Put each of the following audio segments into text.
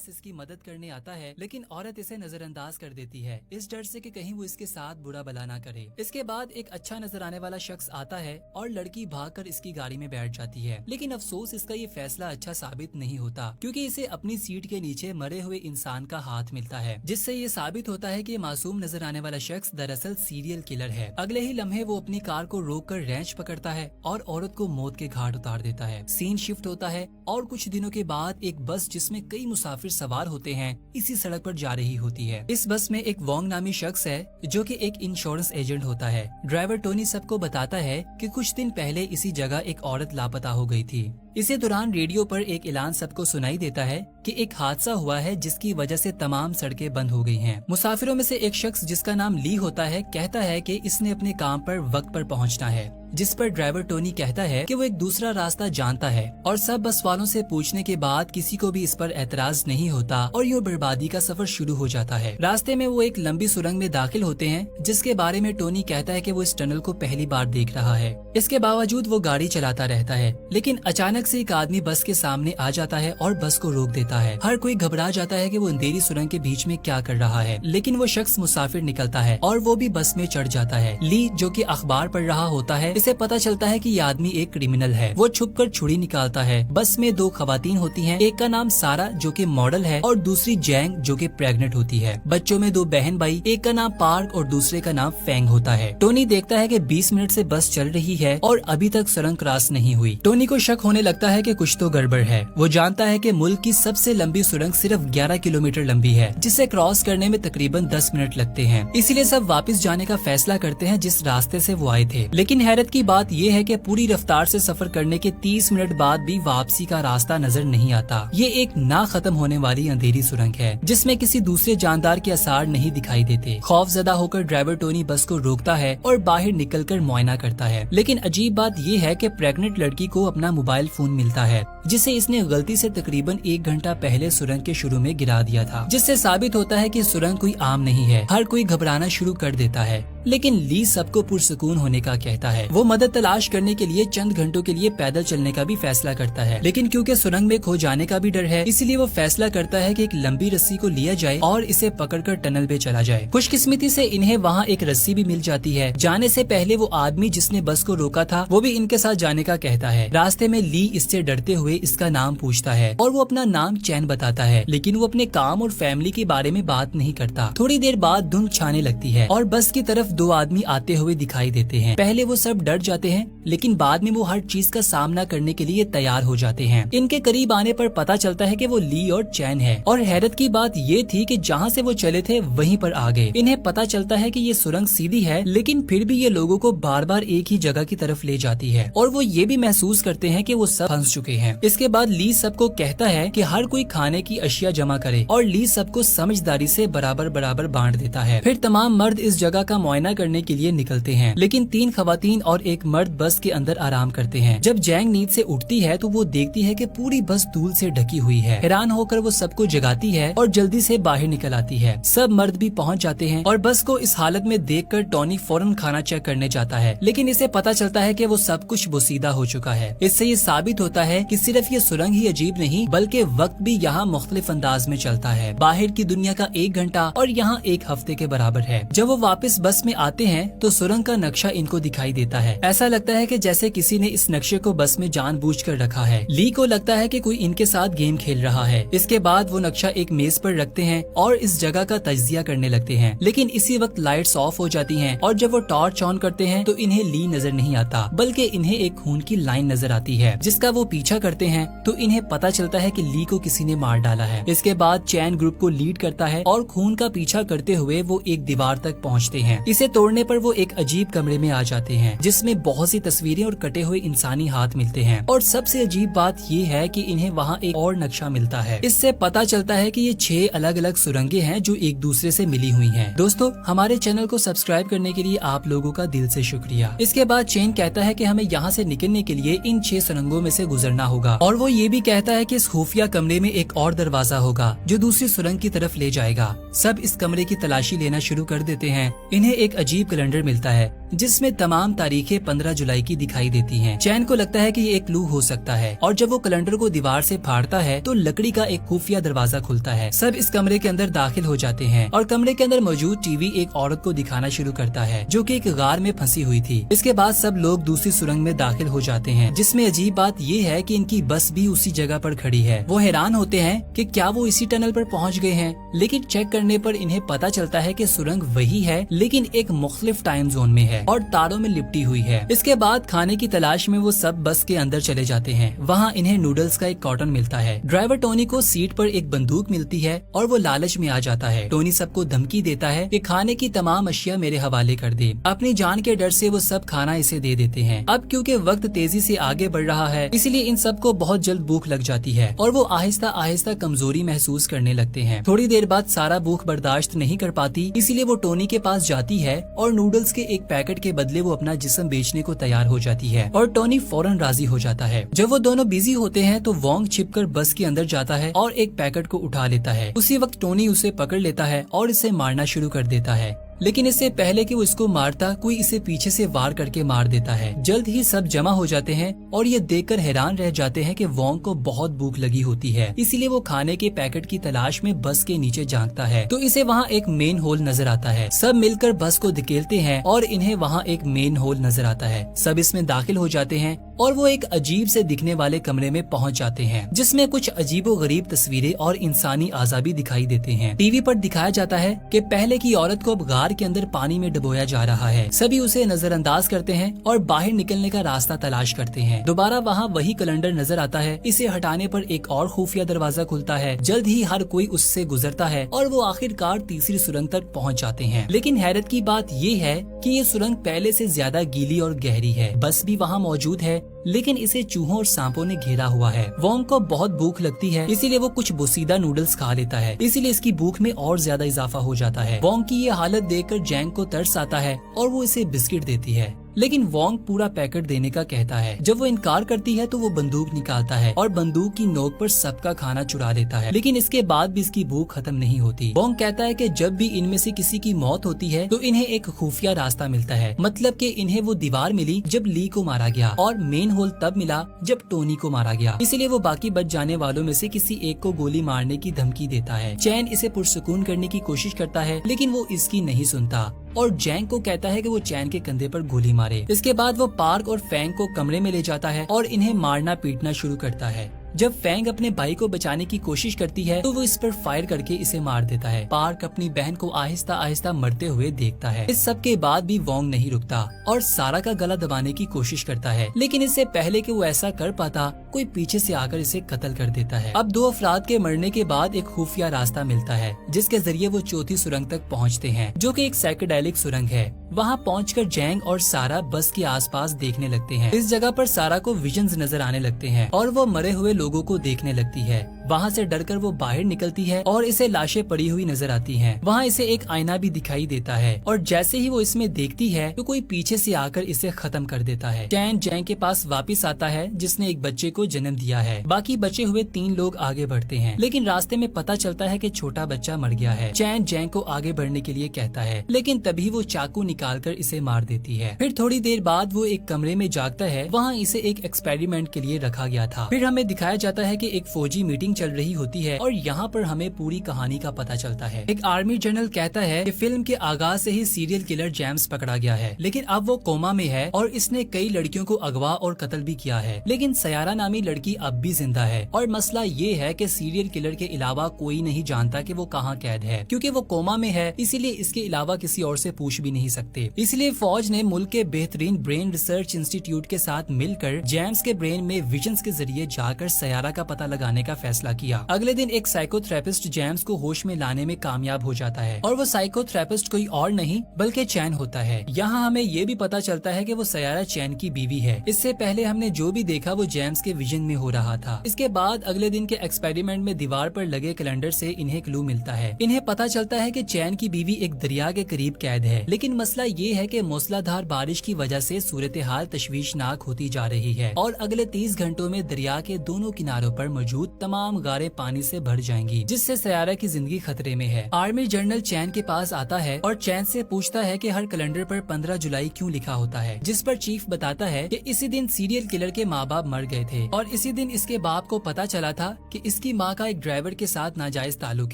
पास इसकी मदद करने आता है, लेकिन औरत इसे नजरअंदाज कर देती है इस डर से कि कहीं वो इसके साथ बुरा भला ना करे। इसके बाद एक अच्छा नजर आने वाला शख्स आता है और लड़की भागकर इसकी गाड़ी में बैठ जाती है, लेकिन अफसोस इसका ये फैसला अच्छा साबित नहीं होता क्योंकि इसे अपनी सीट के नीचे मरे हुए इंसान का हाथ मिलता है, जिससे ये साबित होता है कि मासूम नजर आने वाला शख्स दरअसल सीरियल किलर है। अगले ही लम्हे वो अपनी कार को रोककर रेंच पकड़ता है और औरत को मौत के घाट उतार देता है। सीन शिफ्ट होता है और कुछ दिनों के बाद एक बस जिसमें कई मुसाफिर सवार होते हैं इसी सड़क पर जा रही होती है। इस बस में एक वोंग नामी शख्स है जो कि एक इंश्योरेंस एजेंट होता है। ड्राइवर टोनी सबको बताता है कि कुछ दिन पहले इसी जगह एक औरत लापता हो गई थी। इसी दौरान रेडियो पर एक ऐलान सबको सुनाई देता है कि एक हादसा हुआ है जिसकी वजह से तमाम सड़कें बंद हो गई हैं। मुसाफिरों में से एक शख्स जिसका नाम ली होता है कहता है कि इसने अपने काम पर वक्त पर पहुंचना है, जिस पर ड्राइवर टोनी कहता है कि वो एक दूसरा रास्ता जानता है और सब बस वालों से पूछने के बाद किसी को भी इस पर एतराज नहीं होता और यूं बर्बादी का सफर शुरू हो जाता है। रास्ते में वो एक लंबी सुरंग में दाखिल होते हैं जिसके बारे में टोनी कहता है कि वो इस टनल को पहली बार देख रहा है। इसके बावजूद वो गाड़ी चलाता रहता है, लेकिन अचानक से एक आदमी बस के सामने आ जाता है और बस को रोक देता है। हर कोई घबरा जाता है कि वो अंधेरी सुरंग के बीच में क्या कर रहा है, लेकिन वो शख्स मुसाफिर निकलता है और वो भी बस में चढ़ जाता है। ली जो कि अखबार पढ़ रहा होता है, इसे पता चलता है कि ये आदमी एक क्रिमिनल है। वो छुपकर छुरी निकालता है। बस में दो खवातीन होती हैं, एक का नाम सारा जो कि मॉडल है और दूसरी जैंग जो कि प्रेग्नेंट होती है। बच्चों में दो बहन भाई, एक का नाम पार्क और दूसरे का नाम फेंग होता है। टोनी देखता है कि 20 मिनट से बस चल रही है और अभी तक सुरंग क्रॉस नहीं हुई। टोनी को शक होने लगता है कि कुछ तो गड़बड़ है। वो जानता है कि मुल्क की सबसे लंबी सुरंग सिर्फ 11 किलोमीटर लंबी है, जिसे क्रॉस करने में तकरीबन 10 मिनट लगते हैं। इसीलिए सब वापस जाने का फैसला करते हैं जिस रास्ते से वो आए थे। लेकिन हैरत की बात ये है कि पूरी रफ्तार से सफर करने के 30 मिनट बाद भी वापसी का रास्ता नजर नहीं आता। ये एक ना खत्म होने वाली अंधेरी सुरंग है जिसमें किसी दूसरे जानदार के आसार नहीं दिखाई देते। खौफजदा होकर ड्राइवर टोनी बस को रोकता है और बाहर निकलकर मुआयना करता है। लेकिन अजीब बात ये है कि प्रेग्नेंट लड़की को अपना मोबाइल फोन मिलता है जिसे इसने गलती से तकरीबन 1 घंटा पहले सुरंग के शुरू में गिरा दिया था, जिससे साबित होता है कि सुरंग कोई आम नहीं है। हर कोई घबराना शुरू कर देता है, लेकिन ली सबको पुरसुकून होने का कहता है। वो मदद तलाश करने के लिए चंद घंटों के लिए पैदल चलने का भी फैसला करता है, लेकिन क्योंकि सुरंग में खो जाने का भी डर है, इसीलिए वो फैसला करता है कि एक लंबी रस्सी को लिया जाए और इसे पकड़कर टनल पे चला जाए। खुशकिस्मती से इन्हें वहाँ एक रस्सी भी मिल जाती है। जाने से पहले वो आदमी जिसने बस को रोका था वो भी इनके साथ जाने का कहता है। रास्ते में ली इससे डरते हुए इसका नाम पूछता है और वो अपना नाम चैन बताता है, लेकिन वो अपने काम और फैमिली के बारे में बात नहीं करता। थोड़ी देर बाद धुंध छाने लगती है और बस की तरफ 2 आदमी आते हुए दिखाई देते हैं। पहले वो सब डर जाते हैं, लेकिन बाद में वो हर चीज का सामना करने के लिए तैयार हो जाते हैं। इनके करीब आने पर पता चलता है कि वो ली और चैन है और हैरत की बात ये थी कि जहाँ से वो चले थे वहीं पर आ गए। इन्हें पता चलता है कि ये सुरंग सीधी है, लेकिन फिर भी ये लोगों को बार बार एक ही जगह की तरफ ले जाती है और वो ये भी महसूस करते हैं कि वो सब फंस चुके हैं। इसके बाद ली सबको कहता है कि हर कोई खाने की अशिया जमा करे और ली सबको समझदारी से बराबर बराबर बांट देता है। फिर तमाम मर्द इस जगह का मुआयना करने के लिए निकलते हैं, लेकिन 3 खवातीन और एक मर्द बस के अंदर आराम करते हैं। जब जैंग नींद से उठती है तो वो देखती है कि पूरी बस धूल से ढकी हुई है। हैरान होकर वो सबको जगाती है और जल्दी से बाहर निकल आती है। सब मर्द भी पहुंच जाते हैं और बस को इस हालत में देखकर टोनी फौरन खाना चेक करने जाता है, लेकिन इसे पता चलता है कि वो सब कुछ बोसीदा हो चुका है। इससे ये साबित होता है कि सिर्फ ये सुरंग ही अजीब नहीं बल्कि वक्त भी यहाँ मुख्तलिफ अंदाज में चलता है। बाहर की दुनिया का 1 घंटा और यहाँ 1 हफ्ते के बराबर है। जब वो वापस बस में आते हैं तो सुरंग का नक्शा इनको दिखाई देता है। ऐसा लगता है कि जैसे किसी ने इस नक्शे को बस में जानबूझकर रखा है। ली को लगता है कि कोई इनके साथ गेम खेल रहा है। इसके बाद वो नक्शा एक मेज पर रखते हैं और इस जगह का तज्जिया करने लगते हैं, लेकिन इसी वक्त लाइट्स ऑफ हो जाती हैं और जब वो टॉर्च ऑन करते हैं तो इन्हें ली नजर नहीं आता, बल्कि इन्हें एक खून की लाइन नजर आती है जिसका वो पीछा करते हैं तो इन्हें पता चलता है कि ली को किसी ने मार डाला है। इसके बाद चैन ग्रुप को लीड करता है और खून का पीछा करते हुए वो एक दीवार तक पहुँचते हैं। इसे तोड़ने पर वो एक अजीब कमरे में आ जाते हैं जिसमें बहुत सी तस्वीरें और कटे हुए इंसानी हाथ मिलते हैं और सबसे अजीब बात ये है कि इन्हें वहाँ एक और नक्शा मिलता है। इससे पता चलता है कि ये 6 अलग अलग सुरंगें हैं जो एक दूसरे से मिली हुई हैं। दोस्तों, हमारे चैनल को सब्सक्राइब करने के लिए आप लोगों का दिल से शुक्रिया। इसके बाद चेन कहता है कि हमें यहाँ से निकलने के लिए इन 6 सुरंगों में से गुजरना होगा और वो ये भी कहता है कि इस खुफिया कमरे में एक और दरवाजा होगा जो दूसरी सुरंग की तरफ ले जाएगा। सब इस कमरे की तलाशी लेना शुरू कर देते हैं। इन्हें एक अजीब कैलेंडर मिलता है जिसमें तमाम तारीखें 15 जुलाई की दिखाई देती हैं। चैन को लगता है कि ये एक क्लू हो सकता है और जब वो कैलेंडर को दीवार से फाड़ता है तो लकड़ी का एक खुफिया दरवाजा खुलता है। सब इस कमरे के अंदर दाखिल हो जाते हैं और कमरे के अंदर मौजूद टीवी एक औरत को दिखाना शुरू करता है जो कि एक गार में फंसी हुई थी। इसके बाद सब लोग दूसरी सुरंग में दाखिल हो जाते हैं, जिसमें अजीब बात ये है कि इनकी बस भी उसी जगह पर खड़ी है। वो हैरान होते हैं कि क्या वो इसी टनल पर पहुंच गए हैं, लेकिन चेक करने पर इन्हें पता चलता है कि सुरंग वही है लेकिन एक मुख्तलिफ टाइम जोन में है और तारों में लिपटी हुई है। इसके बाद खाने की तलाश में वो सब बस के अंदर चले जाते हैं। वहाँ इन्हें नूडल्स का एक कार्टन मिलता है। ड्राइवर टोनी को सीट पर एक बंदूक मिलती है और वो लालच में आ जाता है। टोनी सबको धमकी देता है कि खाने की तमाम अशिया मेरे हवाले कर दे। अपनी जान के डर से वो सब खाना इसे दे देते हैं। अब क्योंकि वक्त तेजी से आगे बढ़ रहा है इसलिए इन सबको बहुत जल्द भूख लग जाती है और वो आहिस्ता आहिस्ता कमजोरी महसूस करने लगते हैं। थोड़ी देर बाद सारा भूख बर्दाश्त नहीं कर पाती, इसीलिए वो टोनी के पास जाती है और नूडल्स के एक पैकेट के बदले वो अपना जिस्म बेचने को तैयार हो जाती है और टोनी फौरन राजी हो जाता है। जब वो दोनों बिजी होते हैं तो वोंग छिपकर बस के अंदर जाता है और एक पैकेट को उठा लेता है। उसी वक्त टोनी उसे पकड़ लेता है और इसे मारना शुरू कर देता है, लेकिन इससे पहले कि वो इसको मारता कोई इसे पीछे से वार करके मार देता है। जल्द ही सब जमा हो जाते हैं और ये देखकर हैरान रह जाते हैं कि वोंग को बहुत भूख लगी होती है, इसीलिए वो खाने के पैकेट की तलाश में बस के नीचे झांकता है तो इसे वहाँ एक मेन होल नजर आता है। सब मिलकर बस को धकेलते हैं और इन्हें वहाँ एक मेन होल नजर आता है। सब इसमें दाखिल हो जाते हैं और वो एक अजीब से दिखने वाले कमरे में पहुंच जाते हैं जिसमें कुछ अजीबोगरीब तस्वीरें और इंसानी आज़ा भी दिखाई देते हैं। टीवी पर दिखाया जाता है कि पहले की औरत को अब गार के अंदर पानी में डुबोया जा रहा है। सभी उसे नजरअंदाज करते हैं और बाहर निकलने का रास्ता तलाश करते हैं। दोबारा वहाँ वही कैलेंडर नजर आता है। इसे हटाने पर एक और खुफिया दरवाजा खुलता है। जल्द ही हर कोई उससे गुजरता है और वो आखिरकार तीसरी सुरंग तक पहुँच जाते हैं। लेकिन हैरत की बात ये है कि ये सुरंग पहले से ज्यादा गीली और गहरी है। बस भी वहाँ मौजूद है लेकिन इसे चूहों और सांपों ने घेरा हुआ है। वोंग को बहुत भूख लगती है इसीलिए वो कुछ बोसीदा नूडल्स खा लेता है, इसीलिए इसकी भूख में और ज्यादा इजाफा हो जाता है। वोंग की ये हालत देखकर जैंग को तरस आता है और वो इसे बिस्किट देती है, लेकिन वोंग पूरा पैकेट देने का कहता है। जब वो इनकार करती है तो वो बंदूक निकालता है और बंदूक की नोक पर सबका खाना चुरा लेता है, लेकिन इसके बाद भी इसकी भूख खत्म नहीं होती। वोंग कहता है कि जब भी इनमें से किसी की मौत होती है तो इन्हें एक खुफिया रास्ता मिलता है, मतलब कि इन्हें वो दीवार मिली जब ली को मारा गया और मेन होल तब मिला जब टोनी को मारा गया। इसीलिए वो बाकी बच जाने वालों में से किसी एक को गोली मारने की धमकी देता है। चैन इसे पुरसुकून करने की कोशिश करता है लेकिन वो इसकी नहीं सुनता और जैंग को कहता है कि वो चैन के कंधे पर गोली मारे। इसके बाद वो पार्क और फैंग को कमरे में ले जाता है और इन्हें मारना पीटना शुरू करता है। जब फैंग अपने भाई को बचाने की कोशिश करती है तो वो इस पर फायर करके इसे मार देता है। पार्क अपनी बहन को आहिस्ता आहिस्ता मरते हुए देखता है। इस सब के बाद भी वोंग नहीं रुकता और सारा का गला दबाने की कोशिश करता है, लेकिन इससे पहले कि वो ऐसा कर पाता कोई पीछे से आकर इसे कत्ल कर देता है। अब 2 अफराद के मरने के बाद एक खुफिया रास्ता मिलता है जिसके जरिए वो चौथी सुरंग तक पहुँचते हैं जो कि एक साइकेडेलिक सुरंग है। वहाँ पहुंचकर जैंग और सारा बस के आसपास देखने लगते हैं। इस जगह पर सारा को विजन्स नजर आने लगते हैं और वो मरे हुए लोगों को देखने लगती है। वहाँ से डरकर वो बाहर निकलती है और इसे लाशें पड़ी हुई नजर आती हैं। वहाँ इसे एक आईना भी दिखाई देता है और जैसे ही वो इसमें देखती है तो कोई पीछे से आकर इसे खत्म कर देता है। चैन जैंग के पास वापस आता है जिसने एक बच्चे को जन्म दिया है। बाकी बचे हुए 3 लोग आगे बढ़ते हैं, लेकिन रास्ते में पता चलता है कि छोटा बच्चा मर गया है। चैन जैंग को आगे बढ़ने के लिए कहता है, लेकिन तभी वो चाकू निकालकर इसे मार देती है। फिर थोड़ी देर बाद वो एक कमरे में जागता है। वहाँ इसे एक एक्सपेरिमेंट के लिए रखा गया था। फिर हमें दिखाया जाता है कि एक फौजी मीटिंग चल रही होती है और यहाँ पर हमें पूरी कहानी का पता चलता है। एक आर्मी जनरल कहता है कि फिल्म के आगाज से ही सीरियल किलर जेम्स पकड़ा गया है, लेकिन अब वो कोमा में है और इसने कई लड़कियों को अगवा और कत्ल भी किया है। लेकिन सयारा नामी लड़की अब भी जिंदा है और मसला ये है कि सीरियल किलर के अलावा कोई नहीं जानता कि वो कहाँ कैद है, क्योंकि वो कोमा में है। इसीलिए इसके अलावा किसी और से पूछ भी नहीं सकते। इसलिए फौज ने मुल्क के बेहतरीन ब्रेन रिसर्च इंस्टीट्यूट के साथ मिलकर जेम्स के ब्रेन में विजन्स के जरिए जाकर सयारा का पता लगाने का फैसला किया। अगले दिन एक साइकोथेरेपिस्ट जेम्स को होश में लाने में कामयाब हो जाता है और वो साइकोथेरेपिस्ट कोई और नहीं बल्कि चैन होता है। यहाँ हमें ये भी पता चलता है कि वो सयारा चैन की बीवी है। इससे पहले हमने जो भी देखा वो जेम्स के विजन में हो रहा था। इसके बाद अगले दिन के एक्सपेरिमेंट में दीवार पर लगे कैलेंडर से इन्हें क्लू मिलता है। इन्हें पता चलता है कि चैन की बीवी एक दरिया के करीब कैद है, लेकिन मसला ये है कि मूसलाधार बारिश की वजह से सूरत हाल तशवीशनाक होती जा रही है और अगले 30 घंटों में दरिया के दोनों किनारों पर मौजूद तमाम तमाम गारें पानी से भर जाएंगी, जिससे सयारा की जिंदगी खतरे में है। आर्मी जनरल चैन के पास आता है और चैन से पूछता है कि हर कैलेंडर पर 15 जुलाई क्यों लिखा होता है, जिस पर चीफ बताता है कि इसी दिन सीरियल किलर के माँ बाप मर गए थे और इसी दिन इसके बाप को पता चला था कि इसकी माँ का एक ड्राइवर के साथ नाजायज ताल्लुक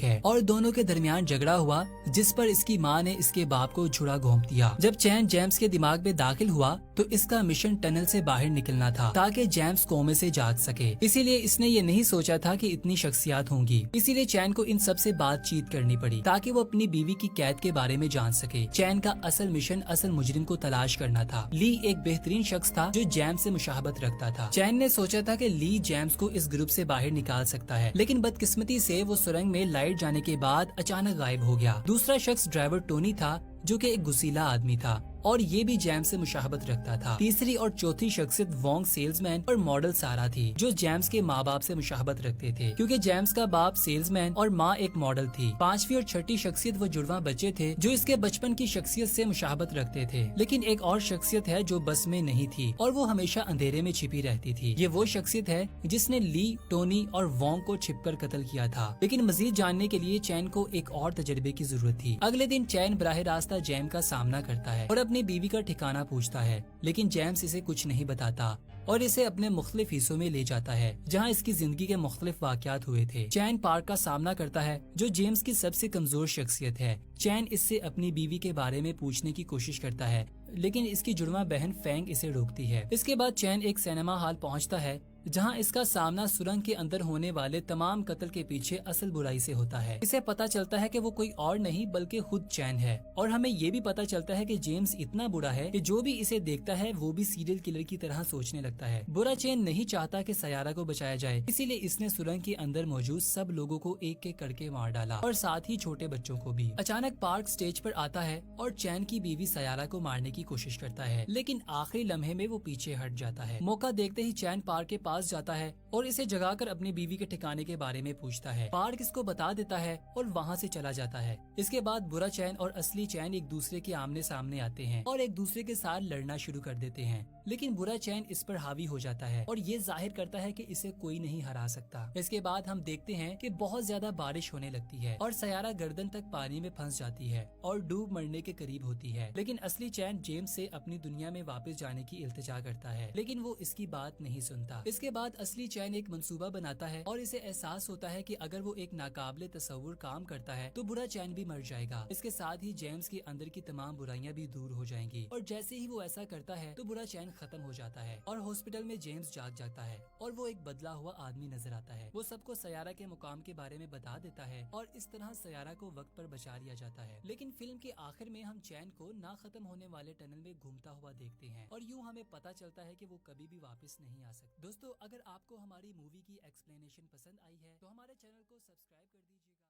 है और दोनों के दरमियान झगड़ा हुआ, जिस पर इसकी माँ ने इसके बाप को छुरा घोंप दिया। जब चैन जेम्स के दिमाग में दाखिल हुआ तो इसका मिशन टनल से बाहर निकलना था ताकि जेम्स कोमे से जाग सके। इसीलिए इसने ये नहीं सोचा था कि इतनी शख्सियत होंगी, इसीलिए चैन को इन सब से बातचीत करनी पड़ी ताकि वो अपनी बीवी की कैद के बारे में जान सके। चैन का असल मिशन असल मुजरिम को तलाश करना था। ली एक बेहतरीन शख्स था जो जेम्स से मुशाहबत रखता था। चैन ने सोचा था कि ली जेम्स को इस ग्रुप से बाहर निकाल सकता है, लेकिन बदकिस्मती से वो सुरंग में लाइट जाने के बाद अचानक गायब हो गया। दूसरा शख्स ड्राइवर टोनी था जो कि एक गुस्सीला आदमी था और ये भी जेम्स से मुशाहबत रखता था। तीसरी और चौथी शख्सियत वोंग सेल्समैन और मॉडल सारा थी जो जेम्स के माँ बाप से मुशाहबत रखते थे, क्योंकि जेम्स का बाप सेल्समैन और माँ एक मॉडल थी। पांचवी और छठी शख्सियत वो जुड़वा बच्चे थे जो इसके बचपन की शख्सियत से मुशाहबत रखते थे। लेकिन एक और शख्सियत है जो बस में नहीं थी और वो हमेशा अंधेरे में छिपी रहती थी। ये वो शख्सियत है जिसने ली, टोनी और वोंग को छिपकर कत्ल किया था। लेकिन मजीद जानने के लिए चैन को एक और तजर्बे की जरूरत थी। अगले दिन चैन बराह रास्ता जेम का सामना करता है और अपनी बीवी का ठिकाना पूछता है, लेकिन जेम्स इसे कुछ नहीं बताता और इसे अपने मुख्तलिफ हिस्सों में ले जाता है जहां इसकी जिंदगी के मुख्तलिफ वाकयात हुए थे। चैन पार्क का सामना करता है जो जेम्स की सबसे कमजोर शख्सियत है। चैन इससे अपनी बीवी के बारे में पूछने की कोशिश करता है, लेकिन इसकी जुड़वा बहन फैंग इसे रोकती है। इसके बाद चैन एक सिनेमा हॉल पहुंचता है जहां इसका सामना सुरंग के अंदर होने वाले तमाम कत्ल के पीछे असल बुराई से होता है। इसे पता चलता है कि वो कोई और नहीं बल्कि खुद चैन है और हमें ये भी पता चलता है कि जेम्स इतना बुरा है कि जो भी इसे देखता है वो भी सीरियल किलर की तरह सोचने लगता है। बुरा चैन नहीं चाहता कि सयारा को बचाया जाए, इसीलिए इसने सुरंग के अंदर मौजूद सब लोगों को एक एक करके मार डाला और साथ ही छोटे बच्चों को भी। अचानक पार्क स्टेज पर आता है और चैन की बीवी सयारा को मारने की कोशिश करता है, लेकिन आखिरी लम्हे में वो पीछे हट जाता है। मौका देखते ही चैन पार्क के पास जाता है और इसे जगाकर अपनी बीवी के ठिकाने के बारे में पूछता है। पार्क इसको बता देता है और वहाँ से चला जाता है। इसके बाद बुरा चैन और असली चैन एक दूसरे के आमने सामने आते हैं और एक दूसरे के साथ लड़ना शुरू कर देते हैं, लेकिन बुरा चैन इस पर हावी हो जाता है और ये जाहिर करता है कि इसे कोई नहीं हरा सकता। इसके बाद हम देखते हैं कि बहुत ज्यादा बारिश होने लगती है और सयारा गर्दन तक पानी में फंस जाती है और डूब मरने के करीब होती है, लेकिन असली चैन जेम्स से अपनी दुनिया में वापस जाने की इल्तिजा करता है, लेकिन वो इसकी बात नहीं सुनता। इसके बाद असली चैन एक मंसूबा बनाता है और इसे एहसास होता है कि अगर वो एक नाकाबिले तस्वुर काम करता है तो बुरा चैन भी मर जाएगा। इसके साथ ही जेम्स के अंदर की तमाम बुराइयां भी दूर हो जाएंगी और जैसे ही वो ऐसा करता है तो बुरा चैन खत्म हो जाता है और हॉस्पिटल में जेम्स जाग जाता है और वो एक बदला हुआ आदमी नजर आता है। वो सबको सयारा के मुकाम के बारे में बता देता है और इस तरह सयारा को वक्त पर बचा लिया जाता है। लेकिन फिल्म के आखिर में हम चैन को ना खत्म होने वाले टनल में घूमता हुआ देखते हैं और यूं हमें पता चलता है कि वो कभी भी वापस नहीं आ सकता। दोस्तों, अगर आपको हमारी मूवी की एक्सप्लेनेशन पसंद आई है तो हमारे चैनल को सब्सक्राइब कर दीजिएगा।